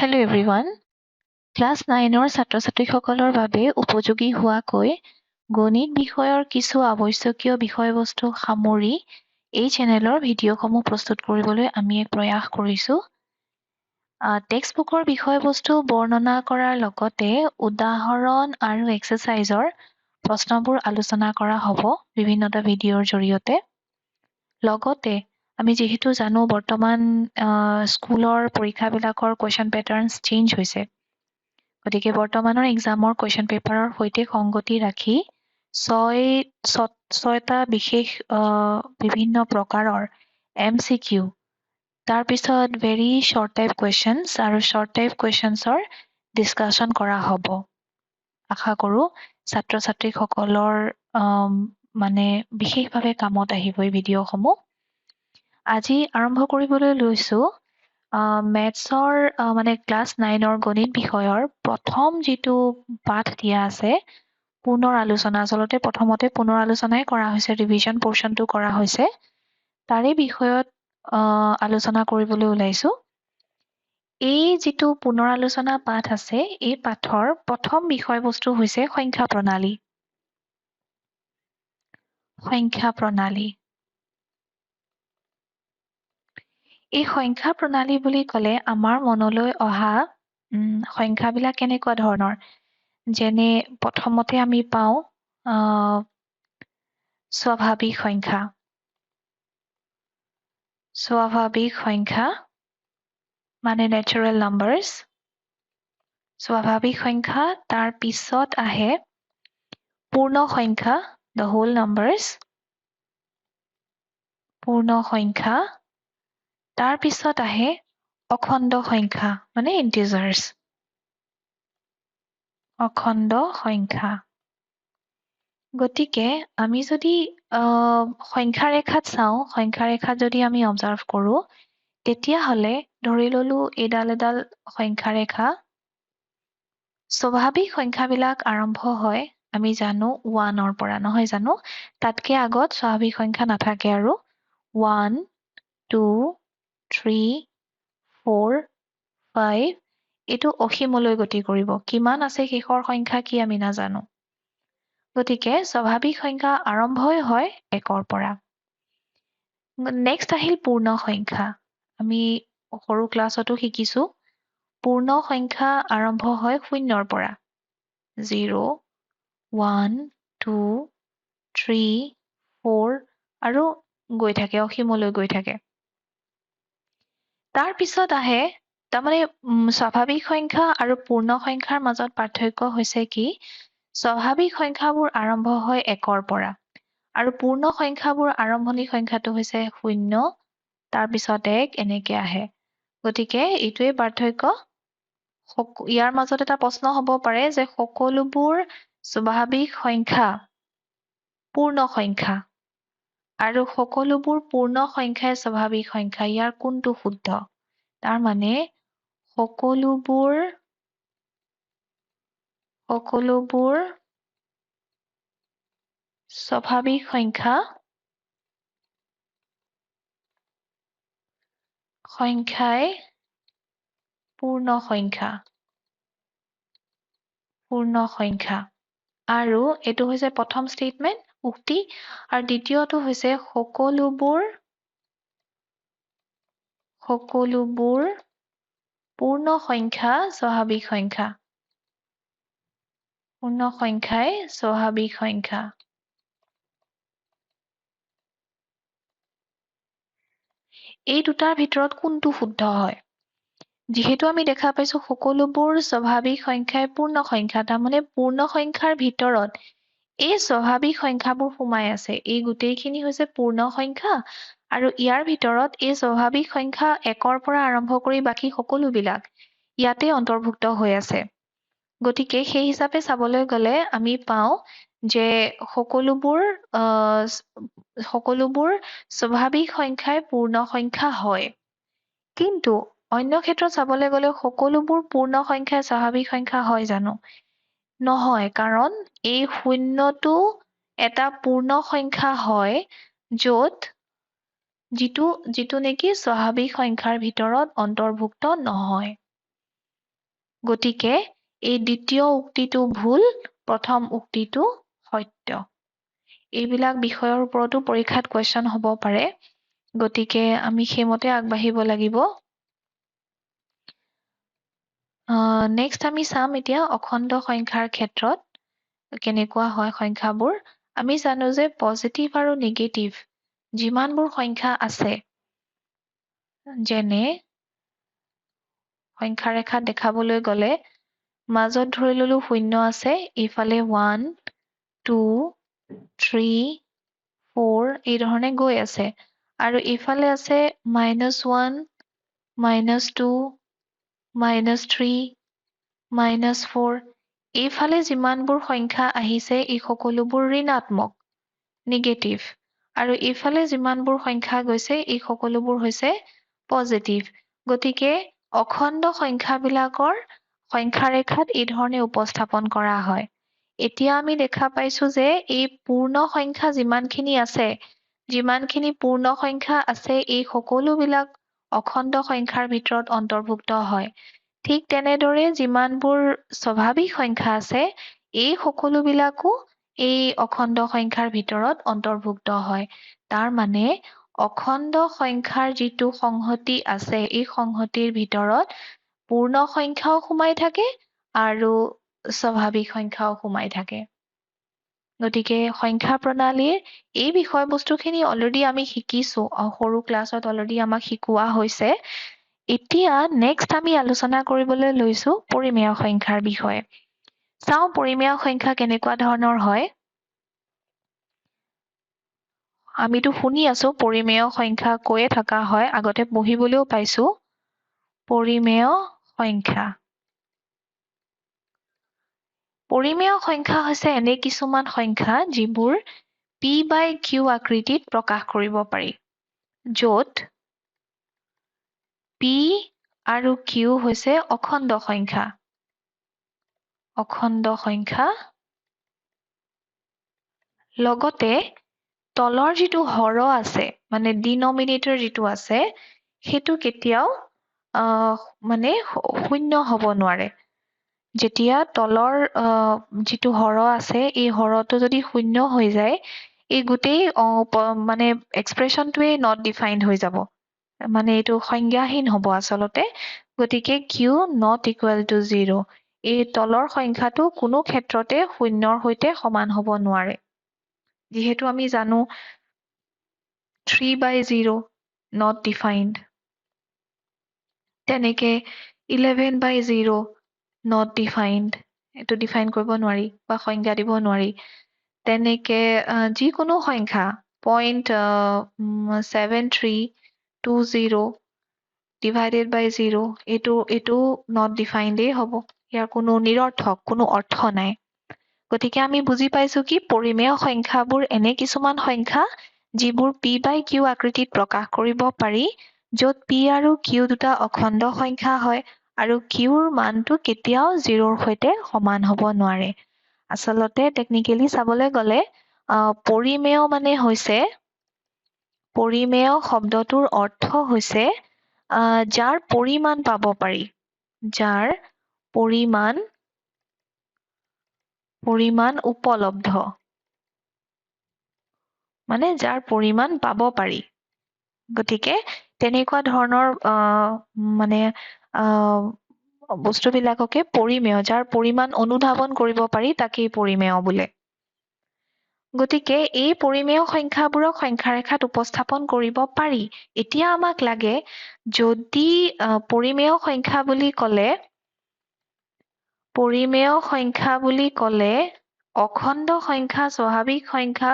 Hello everyone. Class 9ৰ ছাত্ৰ-ছাত্ৰীসকলৰ বাবে উপযোগী হোৱাকৈ গণিত বিষয়ৰ কিছু আৱশ্যকীয় বিষয়বস্তু সামৰি এই চেনেলৰ ভিডিঅ'সমূহ প্ৰস্তুত কৰিবলৈ আমি এক প্ৰয়াস কৰিছোঁ। টেক্সটবুকৰ বিষয়বস্তু বৰ্ণনা কৰাৰ লগতে উদাহৰণ আৰু এক্সাৰচাইজৰ প্ৰশ্নবোৰ আলোচনা কৰা হ'ব বিভিন্নটা ভিডিঅ'ৰ জৰিয়তে। লগতে আমি যিহেতু জানো বৰ্তমান স্কুলৰ পৰীক্ষাবিলাকৰ কুৱেশ্যন পেটাৰ্নছ চেঞ্জ হৈছে। গতিকে বৰ্তমানৰ এক্সামৰ কুৱেশ্যন পেপাৰৰ সৈতে সংগতি ৰাখি ছয়টা বিশেষ বিভিন্ন প্ৰকাৰৰ MCQ, তাৰপিছত ভেৰি শ্বৰ্ট টাইপ কুৱেশ্যনছ আৰু শ্বৰ্ট টাইপ কুৱেশ্যনছৰ ডিছকাশ্যন কৰা হ'ব। আশা কৰোঁ ছাত্ৰ-ছাত্ৰীসকলৰ মানে বিশেষভাৱে কামত আহিব এই ভিডিঅ'সমূহ। আজি আৰম্ভ কৰিবলৈ লৈছোঁ মেথছৰ মানে ক্লাছ 9ৰ গণিত বিষয়ৰ প্ৰথম যিটো পাঠ দিয়া আছে পুনৰ আলোচনা, আচলতে প্ৰথমতে পুনৰ আলোচনাই কৰা হৈছে, ৰিভিজন পৰ্চনটো কৰা হৈছে। তাৰে বিষয়ত আলোচনা কৰিবলৈ ওলাইছোঁ। এই যিটো পুনৰ আলোচনা পাঠ আছে, এই পাঠৰ প্ৰথম বিষয়বস্তু হৈছে সংখ্যা প্ৰণালী। সংখ্যা প্ৰণালী। এই সংখ্যা প্ৰণালী বুলি ক'লে আমাৰ মনলৈ অহা সংখ্যাবিলাক কেনেকুৱা ধৰণৰ, যেনে প্ৰথমতে আমি পাওঁ স্বাভাৱিক সংখ্যা। স্বাভাৱিক সংখ্যা মানে নেচাৰেল নাম্বাৰছ। স্বাভাৱিক সংখ্যা, তাৰ পিছত আহে পূৰ্ণ সংখ্যা, দ্য হোল নাম্বাৰছ। পূৰ্ণ সংখ্যা, তাৰ পিছত আহে অখণ্ড সংখ্যা মানে ইন্টিজাৰ্ছ। অখণ্ড সংখ্যা। গতিকে আমি যদি সংখ্যা ৰেখাত চাওঁ, সংখ্যা ৰেখাত যদি আমি অবজাৰ্ভ কৰোঁ, তেতিয়াহ'লে ধৰি ল'লো এডাল এডাল সংখ্যা ৰেখা। স্বাভাৱিক সংখ্যাবিলাক আৰম্ভ হয় আমি জানো 1ৰ পৰা, নহয় জানো? তাতকে আগত স্বাভাৱিক সংখ্যা নাথাকে আৰু 1, 2, 3, 4, 5 এইটো অসীমলৈ গতি কৰিব। কিমান আছে শেষৰ সংখ্যা কি আমি নাজানো। গতিকে স্বাভাৱিক সংখ্যা আৰম্ভই হয় 1ৰ পৰা। নেক্সট আহিল পূৰ্ণ সংখ্যা। আমি সৰু ক্লাছতো শিকিছোঁ। পূৰ্ণ সংখ্যা আৰম্ভ হয় 0ৰ পৰা। 0, 1, 2, 3, 4 আৰু গৈ থাকে, অসীমলৈ গৈ থাকে। তাৰ পিছত আহে, তাৰমানে স্বাভাৱিক সংখ্যা আৰু পূৰ্ণ সংখ্যাৰ মাজত পাৰ্থক্য হৈছে কি, স্বাভাৱিক সংখ্যাবোৰ আৰম্ভ হয় 1ৰ পৰা আৰু পূৰ্ণ সংখ্যাবোৰ আৰম্ভণি সংখ্যাটো হৈছে 0, তাৰপিছত 1 এনেকে আহে। গতিকে এইটোৱে পাৰ্থক্য। ইয়াৰ মাজত এটা প্ৰশ্ন হ'ব পাৰে যে সকলোবোৰ স্বাভাৱিক সংখ্যা পূৰ্ণ সংখ্যা আৰু সকলোবোৰ পূৰ্ণ সংখ্যাই স্বাভাৱিক সংখ্যা, ইয়াৰ কোনটো শুদ্ধ? তাৰ মানে সকলোবোৰ স্বাভাৱিক সংখ্যাই পূৰ্ণ সংখ্যা। পূৰ্ণ সংখ্যা। আৰু এইটো হৈছে প্ৰথম ষ্টেটমেণ্ট, উক্তি। আৰু দ্বিতীয়টো হৈছে সকলোবোৰ পূৰ্ণ সংখ্যা স্বাভাৱিক সংখ্যা। পূৰ্ণ সংখ্যাই স্বাভাৱিক সংখ্যা। এই দুটাৰ ভিতৰত কোনটো শুদ্ধ হয়? যিহেতু আমি দেখা পাইছো সকলোবোৰ স্বাভাৱিক সংখ্যাই পূৰ্ণ সংখ্যা, তাৰমানে পূৰ্ণ সংখ্যাৰ ভিতৰত এই স্বাভাৱিক সংখ্যাবোৰ সোমাই আছে। এই গোটেইখিনি হৈছে পূৰ্ণ সংখ্যা আৰু ইয়াৰ ভিতৰত এই স্বাভাৱিক সংখ্যা 1ৰ পৰা আৰম্ভ কৰি বাকী সকলোবিলাক ইয়াতে অন্তৰ্ভুক্ত হৈ আছে। গতিকে সেই হিচাপে চাবলৈ গ'লে আমি পাওঁ যে সকলোবোৰ স্বাভাৱিক সংখ্যাই পূৰ্ণ সংখ্যা হয়। কিন্তু অন্য ক্ষেত্ৰত চাবলৈ গ'লে সকলোবোৰ পূৰ্ণ সংখ্যাই স্বাভাৱিক সংখ্যা হয় জানো? নহয়, কাৰণ এই 0টো এটা পূৰ্ণ সংখ্যা হয় যিটো নেকি স্বাভাৱিক সংখ্যাৰ ভিতৰত অন্তৰ্ভুক্ত নহয়। গতিকে এই দ্বিতীয় উক্তিটো ভুল, প্ৰথম উক্তিটো সত্য। এইবিলাক বিষয়ৰ ওপৰতো পৰীক্ষাত কুৱেশ্যন হ'ব পাৰে। গতিকে আমি সেইমতে আগবাঢ়িব লাগিব। নেক্সট আমি চাম এতিয়া অখণ্ড সংখ্যাৰ ক্ষেত্ৰত কেনেকুৱা হয় সংখ্যাবোৰ। আমি জানো যে পজিটিভ আৰু নিগেটিভ যিমানবোৰ সংখ্যা আছে, যেনে সংখ্যা ৰেখাত দেখাবলৈ গ'লে মাজত ধৰি ললো 0 আছে, ইফালে 1, 2, 3, 4 এই ধৰণে গৈ আছে, আৰু ইফালে আছে -1, -2, -3, -4। এইফালে যিমানবোৰ সংখ্যা আহিছে এই সকলোবোৰ ঋণাত্মক, নিগেটিভ, আৰু এইফালে যিমানবোৰ সংখ্যা গৈছে এই সকলোবোৰ হৈছে পজিটিভ। গতিকে অখণ্ড সংখ্যাবিলাকৰ সংখ্যা ৰেখাত এই ধৰণে উপস্থাপন কৰা হয়। এতিয়া আমি দেখা পাইছো যে এই পূৰ্ণ সংখ্যা যিমানখিনি পূৰ্ণ সংখ্যা আছে এই সকলোবিলাক অখণ্ড সংখ্যাৰ ভিতৰত অন্তৰ্ভুক্ত হয়। ঠিক তেনেদৰে যিমানবোৰ স্বাভাৱিক সংখ্যা আছে এই সকলোবিলাকো এই অখণ্ড সংখ্যাৰ ভিতৰত অন্তৰ্ভুক্ত হয়। তাৰ মানে অখণ্ড সংখ্যাৰ যিটো সংহতি আছে এই সংহতিৰ ভিতৰত পূৰ্ণ সংখ্যাও সোমাই থাকে আৰু স্বাভাৱিক সংখ্যাও সোমাই থাকে। গতিকে সংখ্যা প্ৰণালীৰ এই বিষয়বস্তুখিনি অলৰেডি আমি শিকিছো, সৰু ক্লাছত অলৰেডি আমাক শিকোৱা হৈছে। এতিয়া নেক্সট আমি আলোচনা কৰিবলৈ লৈছো পৰিমেয় সংখ্যাৰ বিষয়ে। চাওঁ পৰিমেয় সংখ্যা কেনেকুৱা ধৰণৰ হয়। আমিতো শুনি আছো পৰিমেয় সংখ্যা কৈয়ে থকা হয়, আগতে পঢ়িবলৈও পাইছো। পৰিমেয় সংখ্যা। পৰিমেয় সংখ্যা হৈছে এনে কিছুমান সংখ্যা যিবোৰ p/q আকৃতিত প্ৰকাশ কৰিব পাৰি, য'ত p আৰু q হৈছে অখণ্ড সংখ্যা। অখণ্ড সংখ্যা লগতে তলৰ যিটো হৰ আছে, মানে ডিনমিনেটৰ যিটো আছে, সেইটো কেতিয়াও মানে শূন্য হ'ব নোৱাৰে। যেতিয়া তলৰ যিটো হৰ আছে এই হৰটো যদি শূন্য হৈ যায় এই গোটেই মানে এক্সপ্ৰেশ্যনটোৱে নট ডিফাইন্ড হৈ যাব, মানে এইটো সংজ্ঞাহীন হ'ব আচলতে। গতিকে কিউ নট ইকুৱেল টু 0, এই তলৰ সংখ্যাটো কোনো ক্ষেত্ৰতে শূন্যৰ সৈতে সমান হ'ব নোৱাৰে। যিহেতু আমি জানো 3/0 নট ডিফাইন্ড, তেনেকে 11/0 নট ডিফাইন্ড, এইটো ডিফাইন কৰিব নোৱাৰি বা সংজ্ঞা দিব নোৱাৰি। তেনেকে যিকোনো সংখ্যা 0.7320 ডিভাইডেড বাই 0 এইটো নট ডিফাইণ্ডেই হ'ব, ইয়াৰ কোনো নিৰৰ্থক, কোনো অৰ্থ নাই। গতিকে আমি বুজি পাইছো কি পৰিমেয় সংখ্যাবোৰ এনে কিছুমান সংখ্যা যিবোৰ p/q আকৃতিত প্ৰকাশ কৰিব পাৰি, য'ত p আৰু q দুটা অখণ্ড সংখ্যা হয় আৰু qৰ মানটো কেতিয়াও 0ৰ সৈতে সমান হ'ব নোৱাৰে। আচলতে টেকনিকেলি চাবলৈ গ'লে পৰিমেয় মানে হৈছে, পৰিমেয় শব্দটোৰ অৰ্থ হৈছে যাৰ পৰিমাণ পাব পাৰি, যাৰ পৰিমাণ উপলব্ধ, মানে যাৰ পৰিমাণ পাব পাৰি। গতিকে তেনেকুৱা ধৰণৰ মানে বস্তুবিলাককে পৰিমেয়, যাৰ পৰিমাণ অনুধাৱন কৰিব পাৰি তাকেই পৰিমেয় বোলে। গতিকে এই পৰিমেয় সংখ্যাবোৰক সংখ্যা ৰেখাত উপস্থাপন কৰিব পাৰি। এতিয়া আমাক লাগে যদি পৰিমেয় সংখ্যা বুলি ক'লে অখণ্ড সংখ্যা, স্বাভাৱিক সংখ্যা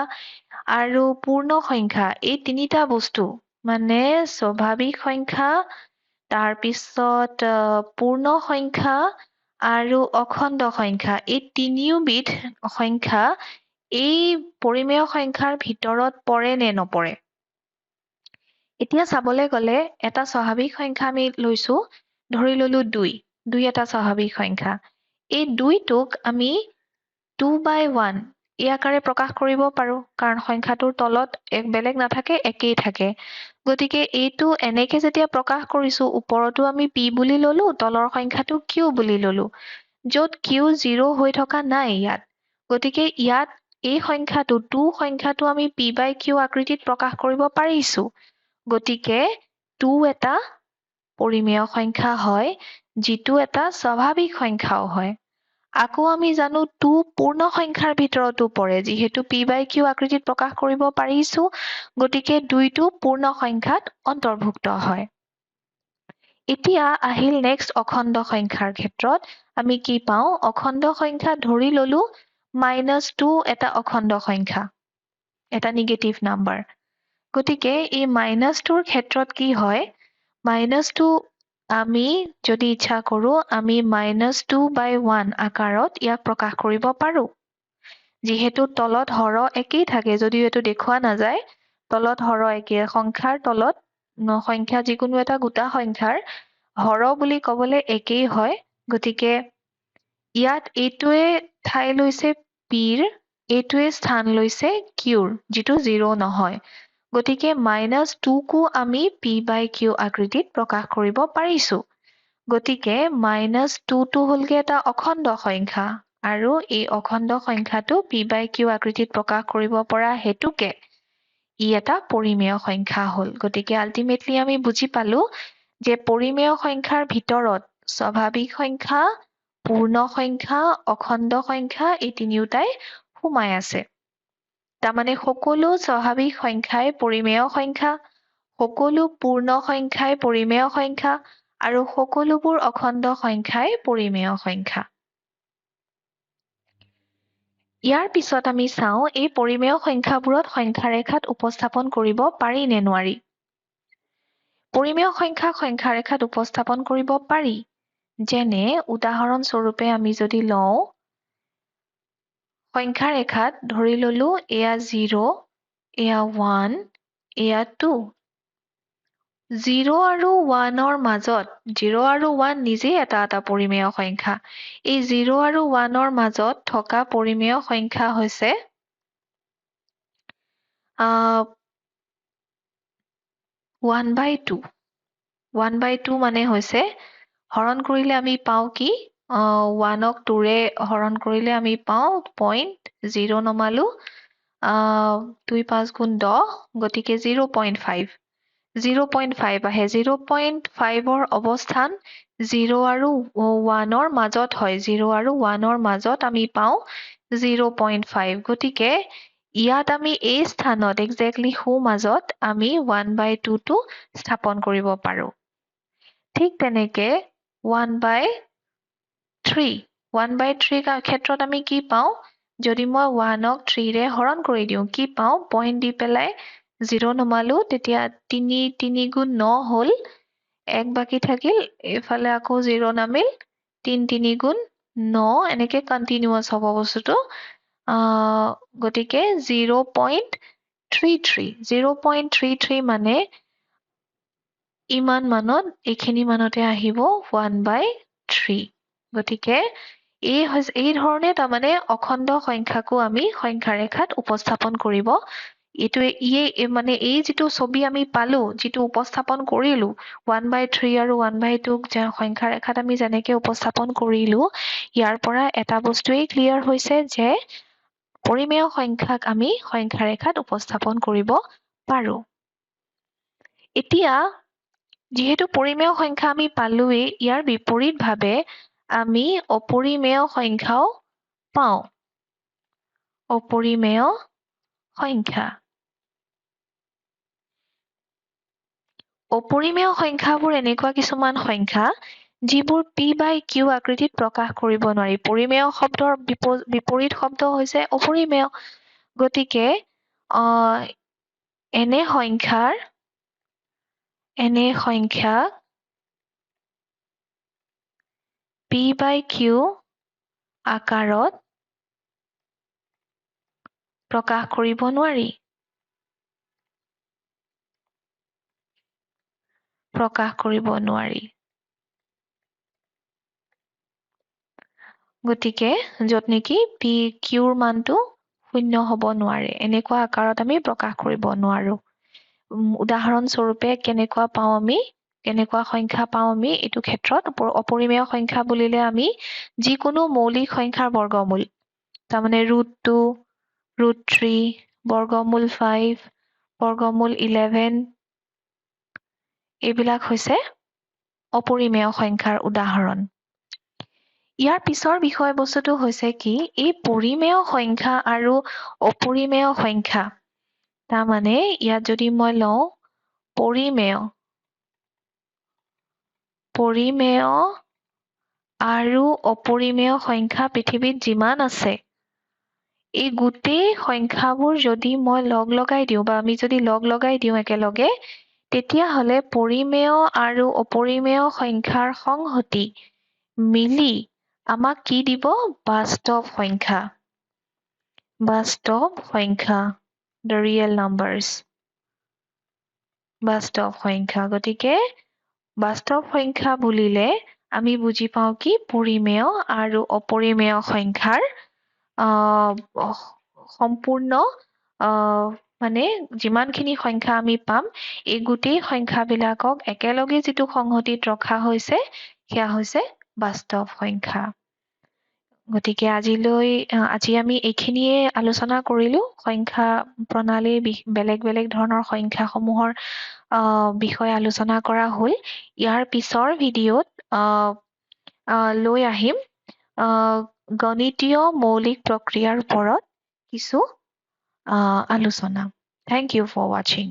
আৰু পূৰ্ণ সংখ্যা এই তিনিটা বস্তু, মানে স্বাভাৱিক সংখ্যা, তাৰপিছত পূৰ্ণ সংখ্যা আৰু অখণ্ড সংখ্যা, এই তিনিওবিধ সংখ্যা এই পৰিমেয় সংখ্যাৰ ভিতৰত পৰে নে নপৰে। এতিয়া চাবলৈ গ'লে এটা স্বাভাৱিক সংখ্যা আমি লৈছো, ধৰি ললো 2 এটা স্বাভাৱিক সংখ্যা। এই 2টোক আমি 2/1 এই আকাৰে প্ৰকাশ কৰিব পাৰো কাৰণ সংখ্যাটোৰ তলত এক বেলেগ নাথাকে একেই থাকে গতিকে এইটো এনেকে যেতিয়া প্ৰকাশ কৰিছো ওপৰতো আমি p বুলি ললো তলৰ সংখ্যাটো q বুলি ললো য'ত q 0 হৈ থকা নাই ইয়াত গতিকে ইয়াত এই সংখ্যাটো 2 সংখ্যাটো আমি p by q আকৃতিত প্ৰকাশ কৰিব পাৰিছো গতিকে 2 এটা পৰিমেয় সংখ্যা হয় যিটো এটা স্বাভাৱিক সংখ্যাও হয় আকৌ আমি জানো 2 পূৰ্ণ সংখ্যাৰ ভিতৰতো পৰে যিহেতু p by q আকৃতিত প্ৰকাশ কৰিব পাৰিছো গতিকে 2টো পূৰ্ণ সংখ্যাত অন্তৰ্ভুক্ত হয় এতিয়া আহিল নেক্সট অখণ্ড সংখ্যাৰ ক্ষেত্ৰত আমি কি পাওঁ অখণ্ড সংখ্যা ধৰি ললো -2 এটা অখণ্ড সংখ্যা এটা নিগেটিভ নাম্বাৰ গতিকে এই -2ৰ ক্ষেত্ৰত কি হয় -2 আমি যদি ইচ্ছা কৰো আমি -2/1 আকাৰত ইয়াক প্ৰকাশ কৰিব পাৰো যিহেতু তলত হৰ একেই থাকে যদিও এইটো দেখুৱা নাযায় তলত হৰ একেই সংখ্যাৰ তলত সংখ্যা যিকোনো এটা গোটা সংখ্যাৰ হৰ বুলি ক'বলৈ একেই হয় গতিকে ইয়াত এইটোৱে ঠাই লৈছে pৰ এইটোৱে স্থান লৈছে qৰ যিটো 0 নহয় গতিকে -2কো আমি p by q আকৃতিত প্ৰকাশ কৰিব পাৰিছো গতিকে -2টো হ'লগে এটা অখণ্ড সংখ্যা আৰু এই অখণ্ড সংখ্যাটো p by q আকৃতিত প্ৰকাশ কৰিব পৰা হেতুকে ই এটা পৰিমেয় সংখ্যা হ'ল গতিকে আল্টিমেটলি আমি বুজি পালো যে পৰিমেয় সংখ্যাৰ ভিতৰত স্বাভাৱিক সংখ্যা পূৰ্ণ সংখ্যা অখণ্ড সংখ্যা এই তিনিওটাই সোমাই আছে তাৰমানে সকলো স্বাভাৱিক সংখ্যাই পৰিমেয় সংখ্যা সকলো পূৰ্ণ সংখ্যাই পৰিমেয় সংখ্যা আৰু সকলোবোৰ অখণ্ড সংখ্যাই পৰিমেয় সংখ্যা ইয়াৰ পিছত আমি চাওঁ এই পৰিমেয় সংখ্যাবোৰত সংখ্যা ৰেখাত উপস্থাপন কৰিব পাৰি নে নোৱাৰি পৰিমেয় সংখ্যা ৰেখাত উপস্থাপন কৰিব পাৰি যেনে উদাহৰণ স্বৰূপে আমি যদি লওঁ সংখ্যা ৰেখাত ধৰি ললো এয়া 0 এয়া 1 এয়া 2 0 আৰু 1ৰ মাজত 0 আৰু 1 নিজেই এটা পৰিমেয় সংখ্যা এই 0 আৰু 1ৰ মাজত থকা পৰিমেয় সংখ্যা হৈছে 1/2 1/2 মানে হৈছে হৰণ কৰিলে আমি পাওঁ কি 1ক 2ৰে হৰণ কৰিলে আমি পাওঁ 0.0 নমালো 2 5 গুণ 10 গতিকে 0.5 0.5 আহে 0.5ৰ অৱস্থান 0 আৰু 1ৰ মাজত হয় 0 আৰু 1ৰ মাজত আমি পাওঁ 0.5 গতিকে ইয়াত আমি এই স্থানত একজেক্টলি সো মাজত আমি 1/2টো স্থাপন কৰিব পাৰো ঠিক তেনেকে 1/3 ক্ষেত্ৰত আমি কি পাওঁ যদি মই 1ক 3ৰে হৰণ কৰি দিওঁ কি পাওঁ পইণ্ট দি পেলাই 0 নমালো তেতিয়া 3 গুণ 9 হ'ল 1 বাকী থাকিল এইফালে আকৌ 0 নামিল 3 গুণ 9 এনেকে কণ্টিনিউৱাছ হ'ব বস্তুটো গতিকে 0.33 মানে ইমান মানত এইখিনি মানতে আহিব 1/3 গতিকে এই ধৰণে তাৰমানে অখণ্ড সংখ্যাকো আমি সংখ্যা ৰেখাত উপস্থাপন কৰিব মানে এই যিটো ছবি আমি পালো যিটো উপস্থাপন কৰিলো 1/3 আৰু 1/2ক সংখ্যা ৰেখাত আমি যেনেকে উপস্থাপন কৰিলো ইয়াৰ পৰা এটা বস্তুৱেই ক্লিয়াৰ হৈছে যে পৰিমেয় সংখ্যাক আমি সংখ্যা ৰেখাত উপস্থাপন কৰিব পাৰো এতিয়া যিহেতু পৰিমেয় সংখ্যা আমি পালোৱেই ইয়াৰ বিপৰীতভাৱে আমি অপৰিমেয় সংখ্যাও পাওঁ অপৰিমেয় সংখ্যা অপৰিমেয় সংখ্যাবোৰ এনেকুৱা কিছুমান সংখ্যা যিবোৰ p by q আকৃতিত প্ৰকাশ কৰিব নোৱাৰি পৰিমেয় শব্দৰ বিপৰীত শব্দ হৈছে অপৰিমেয় গতিকে এনে সংখ্যা p by q আকাৰত প্ৰকাশ কৰিব নোৱাৰি গতিকে য'ত নেকি p qৰ মানটো শূন্য হ'ব নোৱাৰে এনেকুৱা আকাৰত আমি প্ৰকাশ কৰিব নোৱাৰো উদাহৰণস্বৰূপে কেনেকুৱা সংখ্যা পাওঁ আমি এইটো ক্ষেত্ৰত অপৰিমেয় সংখ্যা বুলিলে আমি যিকোনো মৌলিক সংখ্যাৰ বৰ্গমূল তাৰমানে √2 √3 বৰ্গমূল 5 বৰ্গমূল 11 এইবিলাক হৈছে অপৰিমেয় সংখ্যাৰ উদাহৰণ ইয়াৰ পিছৰ বিষয়বস্তুটো হৈছে কি এই পৰিমেয় সংখ্যা আৰু অপৰিমেয় সংখ্যা তাৰমানে ইয়াত যদি মই লওঁ পৰিমেয় আৰু অপৰিমেয় সংখ্যা পৃথিৱীত যিমান আছে এই গোটেই সংখ্যাবোৰ যদি মই লগাই দিওঁ বা আমি যদি লগাই দিওঁ একেলগে তেতিয়াহ'লে পৰিমেয় আৰু অপৰিমেয় সংখ্যাৰ সংহতি মিলি আমাক কি দিব বাস্তৱ সংখ্যা the real numbers বাস্তৱ সংখ্যা গতিকে বাস্তৱ সংখ্যা বুলিলে আমি বুজি পাওঁ কি পৰিমেয় আৰু অপৰিমেয় সংখ্যাৰ সম্পূৰ্ণ মানে যিমানখিনি সংখ্যা আমি পাম এই গোটেই সংখ্যাবিলাকক একেলগে যিটো সংহতিত ৰখা হৈছে সেয়া হৈছে বাস্তৱ সংখ্যা গতিকে আজি আমি এইখিনিয়ে আলোচনা কৰিলো সংখ্যা প্ৰণালীৰ বেলেগ বেলেগ ধৰণৰ সংখ্যাসমূহৰ বিষয়ে আলোচনা কৰা হ'ল ইয়াৰ পিছৰ ভিডিঅ'ত লৈ আহিম গণিতীয় মৌলিক প্ৰক্ৰিয়াৰ ওপৰত কিছু আলোচনা Thank you for watching.